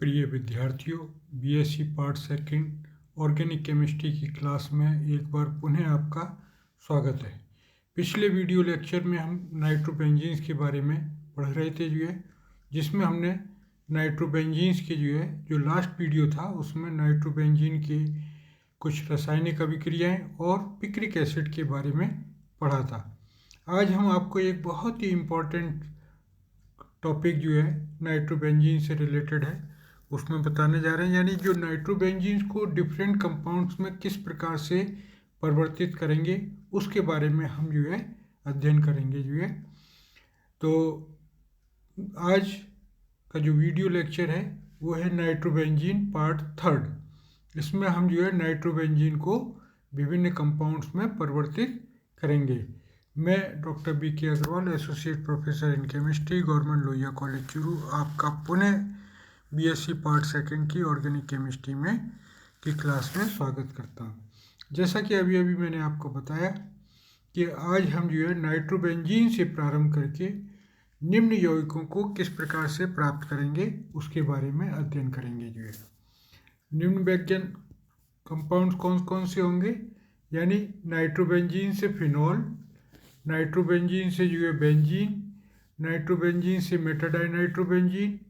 प्रिय विद्यार्थियों, BSc part second organic chemistry की क्लास में एक बार पुनः आपका स्वागत है। पिछले वीडियो लेक्चर में हम नाइट्रोबेंजीन्स के बारे में पढ़ रहे थे जिसमें हमने नाइट्रोबेंजीन्स के जो लास्ट वीडियो था उसमें नाइट्रोबेंजीन की कुछ रासायनिक अभिक्रियाएं और पिक्रिक एसिड के बारे में पढ़ा था। आज हम आपको एक बहुत ही इम्पोर्टेंट टॉपिक नाइट्रोबेंजीन से रिलेटेड है उसमें बताने जा रहे हैं, यानी जो नाइट्रोबेंजीन्स को डिफरेंट कंपाउंड्स में किस प्रकार से परिवर्तित करेंगे उसके बारे में हम अध्ययन करेंगे। तो आज का जो वीडियो लेक्चर है वो है नाइट्रोबेंजीन पार्ट थर्ड। इसमें हम नाइट्रोबेंजीन को विभिन्न कंपाउंड्स में परिवर्तित करेंगे। मैं doctor B K. Agarwal, associate professor in chemistry, government Lohia college Churu, आपका पुनः बीएससी पार्ट सेकंड की ऑर्गेनिक केमिस्ट्री में की क्लास में स्वागत करता हूँ। जैसा कि अभी मैंने आपको बताया कि आज हम नाइट्रोबेंजीन से प्रारंभ करके निम्न यौगिकों को किस प्रकार से प्राप्त करेंगे उसके बारे में अध्ययन करेंगे। निम्न वैज्ञान कंपाउंड्स कौन कौन से होंगे, यानी नाइट्रोबेंजीन से फिनॉल, नाइट्रोबेंजीन से बेंजीन, नाइट्रोबेंजीन से मेटाडाइनाइट्रोबेंजीन,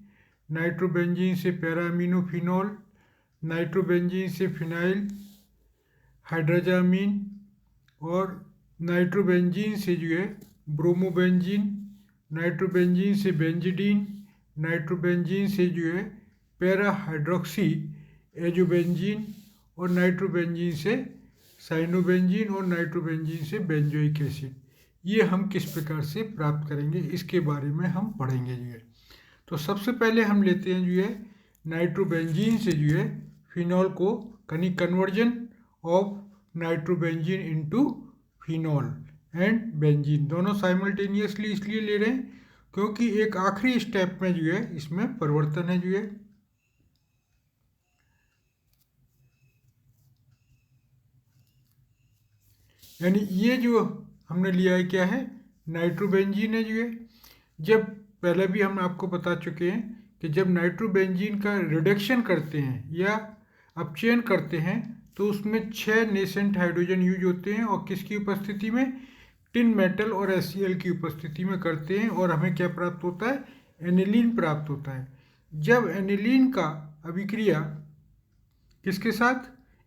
नाइट्रोबेंजीन से पैरामिनोफिनॉल, नाइट्रोबेंजीन से फिनाइल हाइड्राजामीन और नाइट्रोबेंजीन से ब्रोमोबेंजीन, नाइट्रोबेंजीन से बेंजिडीन, नाइट्रोबेंजीन से पैरा हाइड्रोक्सी एजोबेंजीन और नाइट्रोबेंजीन से साइनोबेंजीन और नाइट्रोबेंजीन से बेंजोइक एसिड। ये हम किस प्रकार से प्राप्त करेंगे इसके बारे में हम पढ़ेंगे। तो सबसे पहले हम लेते हैं नाइट्रोबेंजीन से फिनॉल को, conversion of nitrobenzene into phenol and benzene, दोनों साइमल्टेनियसली इसलिए ले रहे हैं क्योंकि एक आखिरी स्टेप में इसमें परिवर्तन है यानी ये जो हमने लिया है क्या है, नाइट्रोबेंजीन है जब पहले भी हम आपको बता चुके हैं कि जब नाइट्रोबेंजीन का रिडक्शन करते हैं या अपचयन करते हैं तो उसमें 6 नेसेंट हाइड्रोजन यूज होते हैं और किसकी उपस्थिति में, टिन मेटल और HCl की उपस्थिति में करते हैं और हमें क्या प्राप्त होता है, एनिलीन प्राप्त होता है। जब एनिलीन का अभिक्रिया किसके साथ,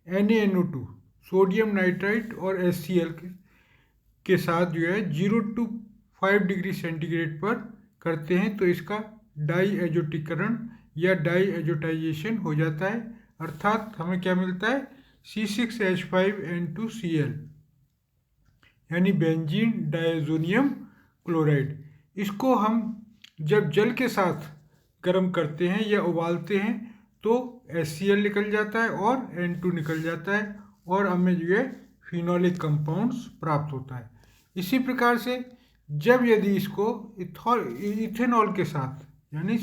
NaNO2 सोडियम नाइट्राइट और HCl के साथ 0 to 5 डिग्री सेंटीग्रेड पर करते हैं तो इसका डाई एजोटीकरण या डाई एजोटाइजेशन हो जाता है, अर्थात हमें क्या मिलता है, C6H5N2Cl यानी बेंजीन डायज़ोनियम क्लोराइड। इसको हम जब जल के साथ गर्म करते हैं या उबालते हैं तो HCl निकल जाता है और N2 निकल जाता है और हमें फिनोलिक कंपाउंड्स प्राप्त होता है। इसी प्रकार से जब यदि इसको इथेनॉल के साथ यानी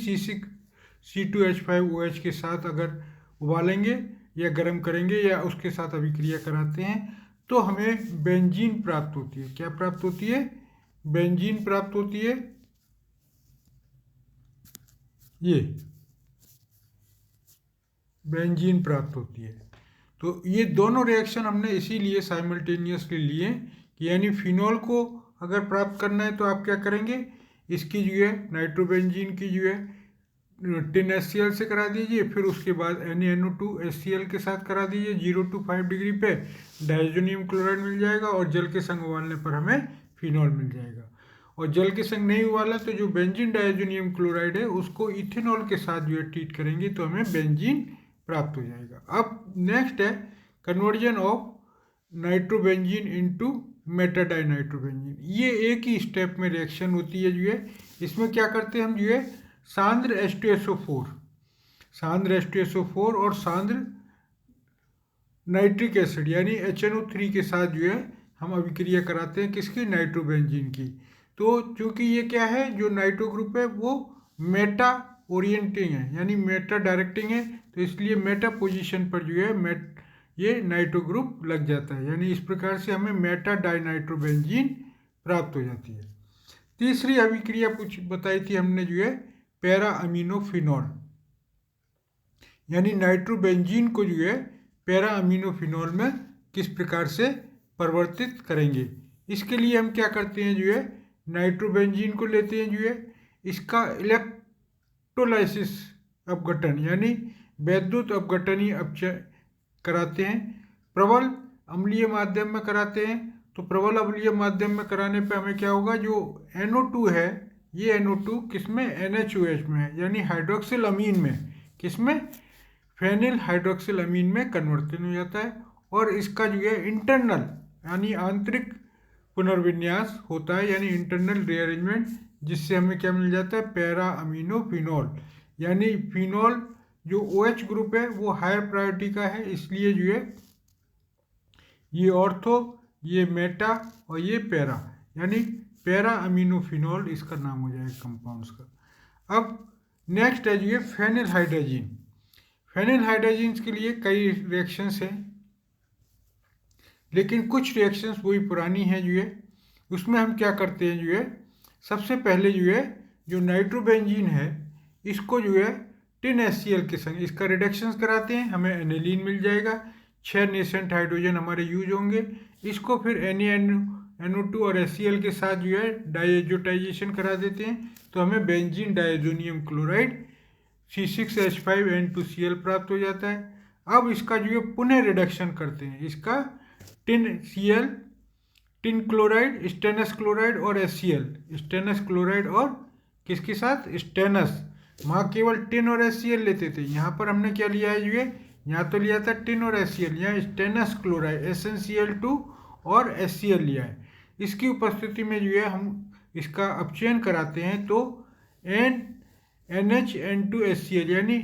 C2H5OH के साथ अगर उबालेंगे या गर्म करेंगे या उसके साथ अभिक्रिया कराते हैं तो हमें बेंजीन प्राप्त होती है। क्या प्राप्त होती है, बेंजीन प्राप्त होती है। ये बेंजीन प्राप्त होती है। तो ये दोनों रिएक्शन हमने इसीलिए साइमल्टेनियसली लिए कि यानी फिनॉल को अगर प्राप्त करना है तो आप क्या करेंगे, इसकी नाइट्रोबेंजीन की टिन HCl से करा दीजिए, फिर उसके बाद NaNO2 HCl के साथ करा दीजिए, 0 to 5 डिग्री पे डायज़ोनियम क्लोराइड मिल जाएगा और जल के संग उबालने पर हमें फिनॉल मिल जाएगा। और जल के संग नहीं उबाला तो जो बेंजीन डायज़ोनियम क्लोराइड है उसको इथेनॉल के साथ ट्रीट करेंगे तो हमें बेंजीन प्राप्त हो जाएगा। अब नेक्स्ट है कन्वर्जन ऑफ नाइट्रोबेंजीन इनटू मेटाडाइनाइट्रोबेंजीन। ये एक ही स्टेप में रिएक्शन होती है इसमें क्या करते हैं हम सांद्र H2SO4 और सांद्र नाइट्रिक एसिड यानी HNO3 के साथ हम अभिक्रिया कराते हैं किसकी, नाइट्रोबेंजीन की। तो चूंकि ये क्या है, जो नाइट्रो ग्रुप है वो मेटा ओरिएंटिंग है यानी मेटा डायरेक्टिंग है, तो इसलिए मेटा पोजीशन पर ये नाइट्रो ग्रुप लग जाता है, यानी इस प्रकार से हमें मेटा डाइनाइट्रोबेंजीन प्राप्त हो जाती है। तीसरी अभिक्रिया कुछ बताई थी हमने पैरा अमीनोफिनॉल। यानी नाइट्रोबेंजीन को जो है पैरा अमीनोफिनॉल में किस प्रकार से परिवर्तित करेंगे। इसके लिए हम क्या करते हैं जो है नाइट्रोबेंजीन को लेते हैं जो है इसका इलेक्ट्रोलाइसिस अपघटन यानी वैद्युत अपघटनीय अपचय कराते हैं। प्रबल अम्लीय माध्यम में कराते हैं। तो प्रबल अम्लीय माध्यम में कराने पे हमें क्या होगा, जो NO2 है ये NO2 किसमें NaOH में है यानी हाइड्रोक्सिल अमीन में, किसमें फेनिल हाइड्रोक्सिल अमीन में कन्वर्जन हो जाता है और इसका जो है इंटरनल यानी आंतरिक पुनर्विन्यास होता है यानी इंटरनल रीअरेंजमेंट, जिससे हमें क्या मिल जाता है पैरा अमीनोफिनॉल। यानी फिनॉल जो OH ग्रुप है वो हायर प्रायोरिटी का है, इसलिए जो है ये ऑर्थो, ये मेटा और ये पैरा यानी पैरा अमीनोफिनॉल इसका नाम हो जाएगा कंपाउंड्स का। अब नेक्स्ट है जो ये फेनिल हाइड्रोजीन। फेनिल हाइड्रोजीन्स के लिए कई रिएक्शंस हैं, लेकिन कुछ रिएक्शंस वही पुरानी हैं जो है उसमें हम क्या करते हैं जो है सबसे पहले जो है जो नाइट्रोबेंजीन है इसको जो है टिन HCl के संग इसका रिडक्शंस कराते हैं, हमें एनिलीन मिल जाएगा। 6 नेसेंट हाइड्रोजन हमारे यूज होंगे। इसको फिर NaNO2 और HCl के साथ जो है डाइएजोटाइजेशन करा देते हैं तो हमें बेंजीन डाइजोनियम क्लोराइड C6H5N2Cl प्राप्त हो जाता है। अब इसका जो है पुनः रिडक्शन करते हैं, इसका tin Cl, tin chloride, stannous chloride और HCl, स्टेनस क्लोराइड और किसके साथ स्टेनस, वहाँ केवल टिन और HCl लेते थे, यहाँ पर हमने क्या लिया है जो है यहाँ तो लिया था टिन और HCl, यहाँ स्टेनस क्लोराइड SnCl2 और HCl लिया है। इसकी उपस्थिति में जो है हम इसका अपचयन कराते हैं तो NHN2HCl यानी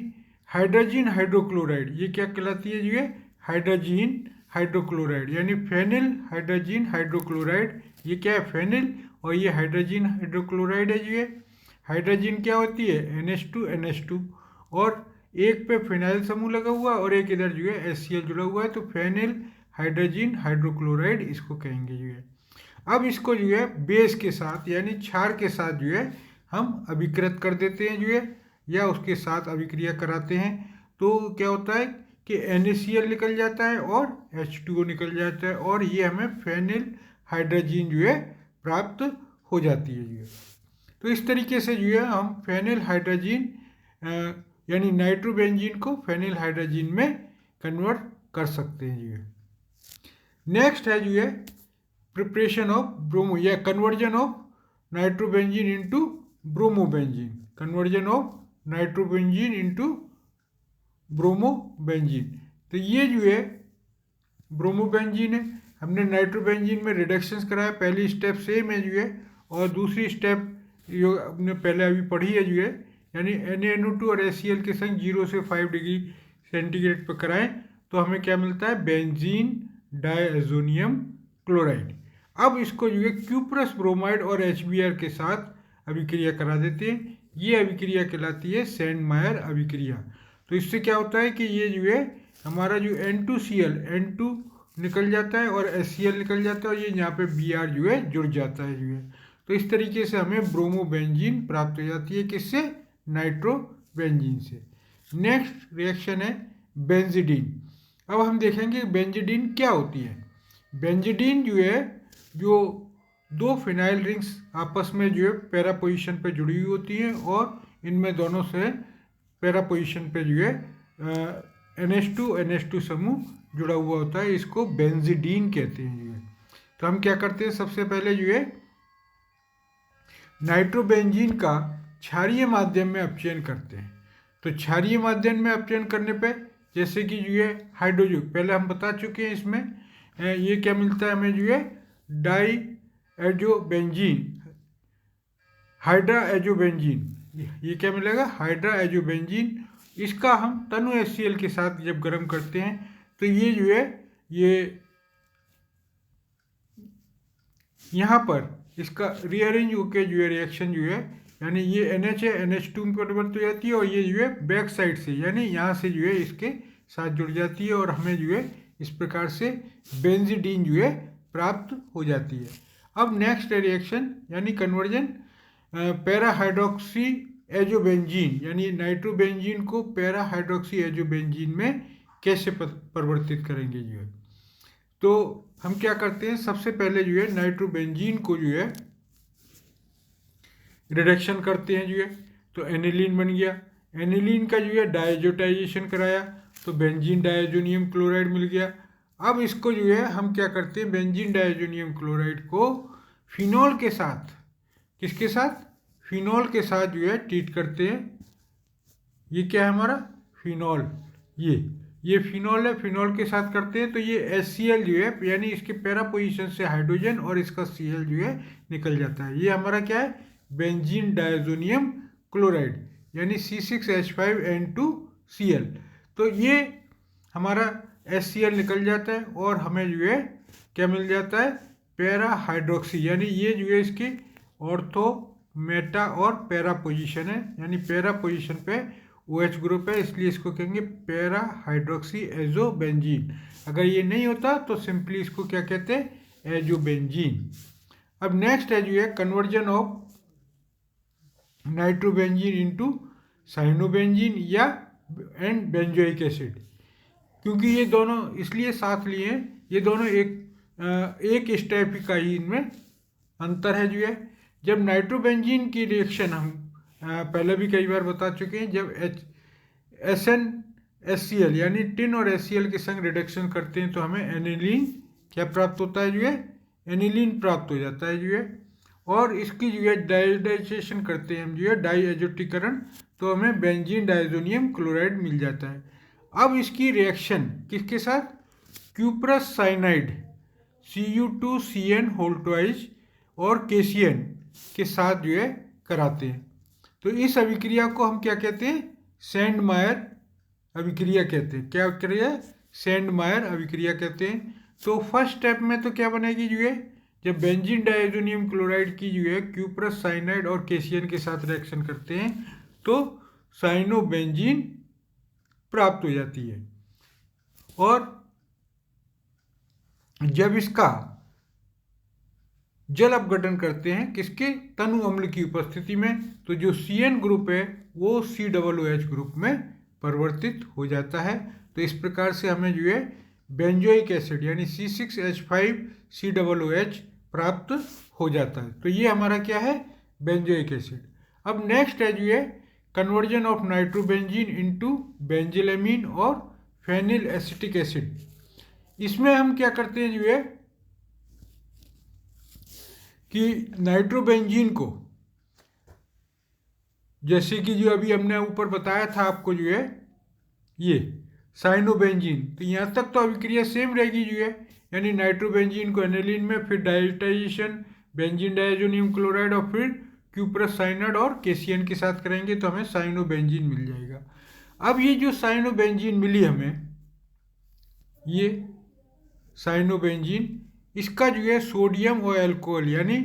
हाइड्रोजीन हाइड्रोक्लोराइड, ये क्या कहलाती है जो है हाइड्रोजीन हाइड्रोक्लोराइड यानी फेनिल हाइड्रोजीन हाइड्रोक्लोराइड। ये क्या है फेनिल और ये हाइड्रोजीन हाइड्रोक्लोराइड है जो है। हाइड्रोजीन क्या होती है NH2 और एक पे फिनाइल समूह लगा हुआ और एक इधर जो है HCl जुड़ा हुआ है तो फेनिल हाइड्रोजीन हाइड्रोक्लोराइड इसको कहेंगे जो है। अब इसको जो है बेस के साथ यानी क्षार के साथ जो है हम अभिकृत कर देते हैं जो है या उसके साथ अभिक्रिया कराते हैं तो क्या होता है कि NaCl निकल जाता है और H2O निकल जाता है और ये हमें फेनिल हाइड्रोजीन जो है प्राप्त हो जाती है जो है। तो इस तरीके से जो है हम फेनिल हाइड्रोजीन यानी नाइट्रोबेंजीन को फेनिल हाइड्रोजीन में कन्वर्ट कर सकते हैं जो है। नेक्स्ट है जो है प्रिपरेशन ऑफ ब्रोमो या conversion of nitrobenzene into bromobenzene, conversion of nitrobenzene into bromobenzene. तो ये जो है ब्रोमोबेंजीन है, हमने नाइट्रोबेंजीन में रिडक्शंस कराया, पहली स्टेप सेम है जो है और दूसरी स्टेप जो हमने पहले अभी पढ़ी है जो है यानी NaNO2 और HCl के संग 0 से 5 डिग्री सेंटीग्रेड पर कराएं तो हमें क्या मिलता है बेंजीन डायजोनियम क्लोराइड। अब इसको जो है क्यूप्रस ब्रोमाइड और HBr के साथ अभिक्रिया करा देते हैं, ये अभिक्रिया कहलाती है सैंडमायर अभिक्रिया। तो इससे क्या होता है कि ये जो है हमारा जो N2Cl N2 निकल जाता है और HCl निकल जाता है और ये यहाँ पे Br जो है जुड़ जाता है जो है। तो इस तरीके से हमें ब्रोमोबेंजीन प्राप्त हो जाती है, किससे नाइट्रोबेंजीन से। नेक्स्ट रिएक्शन है बेंजीडीन। अब हम देखेंगे बेंजीडीन क्या होती है। बेंजीडीन जो है जो दो फिनाइल रिंग्स आपस में जो है पैरा पोजीशन पे जुड़ी हुई होती हैं और इनमें दोनों से पैरा पोजीशन पे जो है NH2 समूह जुड़ा हुआ होता है, इसको बेंजीडीन कहते हैं जो है। तो हम क्या करते हैं सबसे पहले जो है नाइट्रोबेंजीन का क्षारीय माध्यम में अपचयन करते हैं। तो क्षारीय माध्यम में अपचयन करने पे जैसे कि जो है हाइड्रोजन पहले हम बता चुके हैं, इसमें ये क्या मिलता है हमें जो है डाइएजोबेंजीन, हाइड्रा एजोबेंजीन, ये क्या मिलेगा हाइड्रा एजोबेंजीन। इसका हम तनु HCl के साथ जब गर्म करते हैं तो ये जो है ये यहाँ पर इसका रीअरेंज होकर जो है रिएक्शन जो है यानी ये NH है NH2 में परिवर्तित हो जाती है और ये जो है बैक साइड से यानी यहाँ से जो है इसके साथ जुड़ जाती है और हमें जो है इस प्रकार से बेंजीडीन जो है प्राप्त हो जाती है। अब नेक्स्ट रिएक्शन यानी कन्वर्जन पैरा हाइड्रोक्सी एजोबेंजीन यानी नाइट्रोबेंजीन को पैरा हाइड्रोक्सी एजोबेंजीन में कैसे परिवर्तित करेंगे जो है। तो हम क्या करते हैं, सबसे पहले जो है नाइट्रोबेंजीन को जो है रिडक्शन करते हैं जो है, तो एनिलीन बन गया। एनिलीन का जो है डायजोटाइजेशन कराया तो बेंजीन डायजोनियम क्लोराइड मिल गया। अब इसको जो है हम क्या करते हैं, बेंजीन डायजोनियम क्लोराइड को फिनॉल के साथ, किसके साथ, फिनॉल के साथ जो है ट्रीट करते हैं। ये क्या है हमारा फिनॉल, ये फिनॉल है, फिनॉल के साथ करते हैं तो ये HCl जो है यानी इसके पैरा पोजीशन से हाइड्रोजन और इसका Cl जो है निकल जाता है। ये हमारा क्या है, बेंजीन डायजोनियम क्लोराइड यानी C6H5N2Cl। तो ये हमारा HCl निकल जाता है और हमें जो है क्या मिल जाता है, पैरा हाइड्रोक्सी, यानी ये जो है इसकी ऑर्थो, मेटा और पैरा पोजीशन है, यानी पैरा पोजीशन पे OH ग्रुप है, इसलिए इसको कहेंगे पैरा हाइड्रोक्सी एजोबेंजीन। अगर ये नहीं होता तो सिंपली इसको क्या कहते हैं, एजोबेंजीन। अब नेक्स्ट है जो है conversion of nitrobenzene into cyanobenzene या एंड बेंजोइक एसिड। क्योंकि ये दोनों इसलिए साथ लिए हैं, ये दोनों एक स्टेप का ही इनमें अंतर है जो है। जब नाइट्रोबेंजीन की रिएक्शन हम पहले भी कई बार बता चुके हैं, जब SnHCl यानी टिन और HCl के संग रिडक्शन करते हैं तो हमें एनिलीन क्या प्राप्त होता है जो है, एनिलीन प्राप्त हो जाता है जो है। और इसकी जो है डाइजेशन करते हैं हम जो है डाईएजोटीकरण, तो हमें बेंजीन डायजोनियम क्लोराइड मिल जाता है। अब इसकी रिएक्शन किसके साथ, क्यूप्रस साइनाइड Cu2Cn2 और KCN के साथ जो है कराते हैं। तो इस अभिक्रिया को हम क्या कहते हैं, सैंडमायर अभिक्रिया कहते हैं। क्या अभिक्रिया, सैंडमायर अभिक्रिया कहते हैं। तो फर्स्ट स्टेप में तो क्या बनेगी जो है, जब बेंजीन डायजोनियम क्लोराइड की जो है क्यूप्रस साइनाइड और KCN के साथ रिएक्शन करते हैं तो साइनोबेंजीन प्राप्त हो जाती है। और जब इसका जल अपघटन करते हैं किसके, तनु अम्ल की उपस्थिति में, तो जो CN ग्रुप है वो COOH ग्रुप में परिवर्तित हो जाता है। तो इस प्रकार से हमें जो है बेंजोइक एसिड यानी C6H5COOH प्राप्त हो जाता है। तो ये हमारा क्या है, बेंजोइक एसिड। अब नेक्स्ट है जो है कन्वर्जन ऑफ नाइट्रोबेंजीन इनटू बेंजिलमीन और फेनिल एसिटिक एसिड। इसमें हम क्या करते हैं जो है कि नाइट्रोबेंजीन को, जैसे कि जो अभी हमने ऊपर बताया था आपको जो है ये साइनोबेंजीन, तो यहाँ तक तो अभिक्रिया सेम रहेगी जो है, यानी नाइट्रोबेंजीन को एनिलीन में, फिर डाइजेटाइजेशन बेंजीन डायजोनियम क्लोराइड और फिर क्यूप्रस साइनाइड और KCN के साथ करेंगे तो हमें साइनोबेंजीन मिल जाएगा। अब ये जो साइनोबेंजीन मिली हमें, ये साइनोबेंजीन, इसका जो है सोडियम और अल्कोहल यानी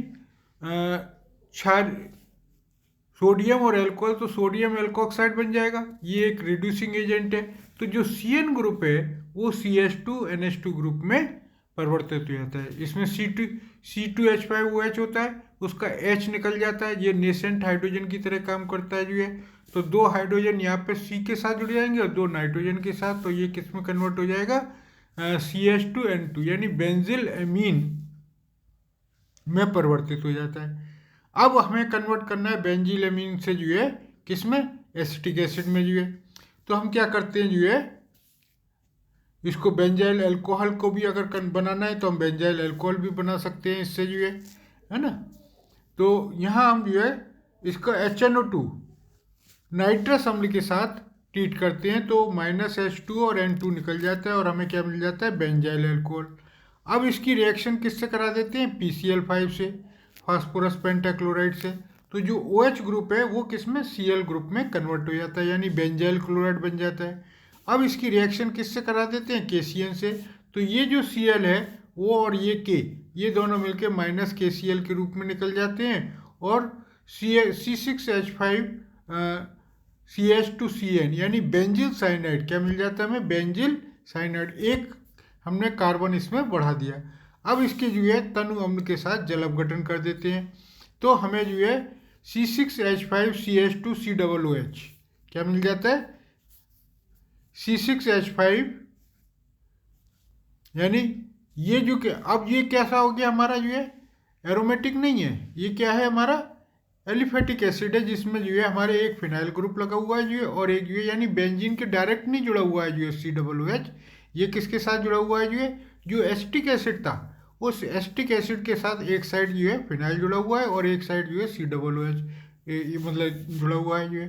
सोडियम और अल्कोहल, तो सोडियम एल्कोक्साइड बन जाएगा, ये एक रिड्यूसिंग एजेंट है। तो जो CN ग्रुप है वो CH2NH2 ग्रुप में परिवर्तित हो जाता है। इसमें C2H5OH होता है, उसका H निकल जाता है, ये नेसेंट हाइड्रोजन की तरह काम करता है जो है। तो दो हाइड्रोजन यहाँ पे C के साथ जुड़ जाएंगे और दो नाइट्रोजन के साथ, तो ये किस में कन्वर्ट हो जाएगा, CH2N2 यानी बेंजिल एमीन में परिवर्तित हो जाता है। अब हमें कन्वर्ट करना है बेंजिल एमीन से जो है किस में, एसिटिक एसिड में जो है। तो हम क्या करते हैं जो है, इसको बेंजाइल अल्कोहल को भी अगर बनाना है तो हम बेंजाइल अल्कोहल भी बना सकते हैं इससे जो है ना। तो यहाँ हम जो है इसका HNO2 नाइट्रस अम्ल के साथ ट्रीट करते हैं तो -H2 और N2 निकल जाता है और हमें क्या मिल जाता है, बेंजाइल अल्कोहल। अब इसकी रिएक्शन किससे करा देते हैं, PCl5 से, फास्फोरस पेंटाक्लोराइड से। तो जो OH ग्रुप है वो किस में, Cl ग्रुप में कन्वर्ट हो जाता है यानी बेंजाइल क्लोराइड बन जाता है। अब इसकी रिएक्शन किससे करा देते हैं, KCN से। तो ये जो Cl है वो और ये K, ये दोनों मिलके -KCl के रूप में निकल जाते हैं और C6H5 CH2CN यानी बेंजिल साइनाइड क्या मिल जाता है हमें, बेंजिल साइनाइड। एक हमने कार्बन इसमें बढ़ा दिया। अब इसके जो है तनु अम्ल के साथ जल अपघटन कर देते हैं तो हमें जो है C6H5CH2COOH क्या मिल जाता है C6H5, यानी ये जो क्या, अब ये कैसा हो गया हमारा जो है एरोमेटिक नहीं है, ये क्या है हमारा एलिफेटिक एसिड है, जिसमें जो है हमारे एक फिनाइल ग्रुप लगा हुआ है जो है, और एक जो है यानी बेंजीन के डायरेक्ट नहीं जुड़ा हुआ है जो है COOH, ये किसके साथ जुड़ा हुआ है जो है, जो एसिटिक एसिड था उस एसिटिक एसिड के साथ एक साइड जो है फिनाइल जुड़ा हुआ है और एक साइड जो है COOH ये मतलब जुड़ा हुआ है जो है।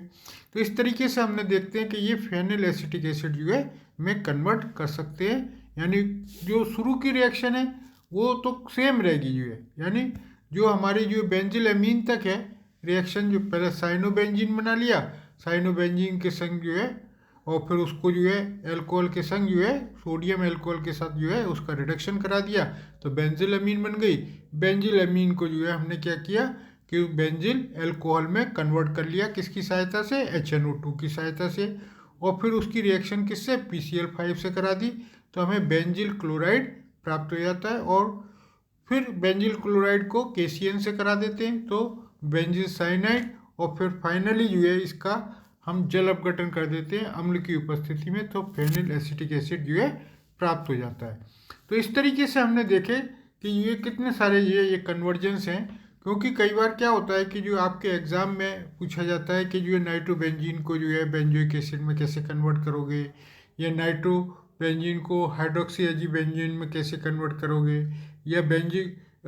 तो इस तरीके से हमने देखते हैं कि ये फेनिल एसिटिक एसिड जो है में कन्वर्ट कर सकते हैं, यानी जो शुरू की रिएक्शन है वो तो सेम रहेगी जो है, यानी जो हमारी जो बेंजिल एमीन तक है रिएक्शन, जो पहले साइनोबेंजीन बना लिया, साइनोबेंजीन के संग जो है और फिर उसको जो है एल्कोहल के संग जो है सोडियम एल्कोहल के साथ जो है उसका रिडक्शन करा दिया तो बेंजिल एमीन बन गई। बेंजिल एमीन को जो है हमने क्या किया कि बेंजिल एल्कोहल में कन्वर्ट कर लिया, किसकी सहायता से, HNO2 की सहायता से, और फिर उसकी रिएक्शन किससे, PCl5 से करा दी तो हमें बेंजिल क्लोराइड प्राप्त हो जाता है, और फिर बेंजिल क्लोराइड को KCN से करा देते हैं तो बेंजिल साइनाइड, और फिर फाइनली जो है इसका हम जल अपघटन कर देते हैं अम्ल की उपस्थिति में तो फेनिल एसिटिक एसिड जो है प्राप्त हो जाता है। तो इस तरीके से हमने देखे कि ये कितने सारे ये कन्वर्जेंस हैं, क्योंकि कई बार क्या होता है कि जो आपके एग्ज़ाम में पूछा जाता है कि जो है नाइट्रोबेंजीन को जो है बेंजोइक एसिड में कैसे कन्वर्ट करोगे, या नाइट्रोबेंजीन को हाइड्रोक्सी एजीबेंजीन में कैसे कन्वर्ट करोगे, या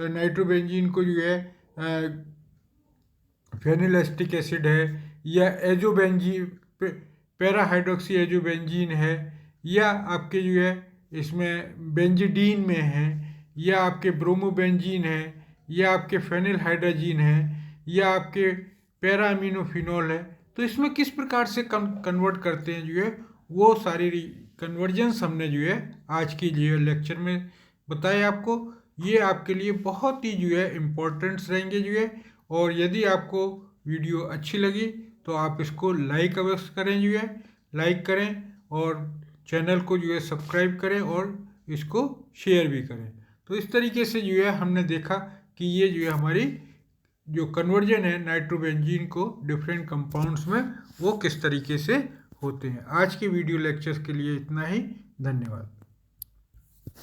नाइट्रोबेंजीन को जो है फेनिल एसिटिक एसिड है, या एजोबेंजीन पैरा हाइड्रोक्सी एजोबेंजीन है, या आपके जो है इसमें बेंजिडीन में है, या आपके ब्रोमोबेंजीन है, या आपके फेनिल हाइड्राजीन है, या आपके पैरा अमीनोफिनॉल है, तो इसमें किस प्रकार से कन्वर्ट करते हैं जो है वो सारी कन्वर्जेंस हमने जो है आज की जो है लेक्चर में बताया आपको। ये आपके लिए बहुत ही जो है इम्पोर्टेंट्स रहेंगे जो है, और यदि आपको वीडियो अच्छी लगी तो आप इसको लाइक अवश्य करें जो है, लाइक करें और चैनल को जो है सब्सक्राइब करें और इसको शेयर भी करें। तो इस तरीके से जो है हमने देखा कि ये जो है हमारी जो कन्वर्जन है नाइट्रोबेंजीन को डिफरेंट कंपाउंड्स में वो किस तरीके से होते हैं। आज के वीडियो लेक्चर्स के लिए इतना ही, धन्यवाद।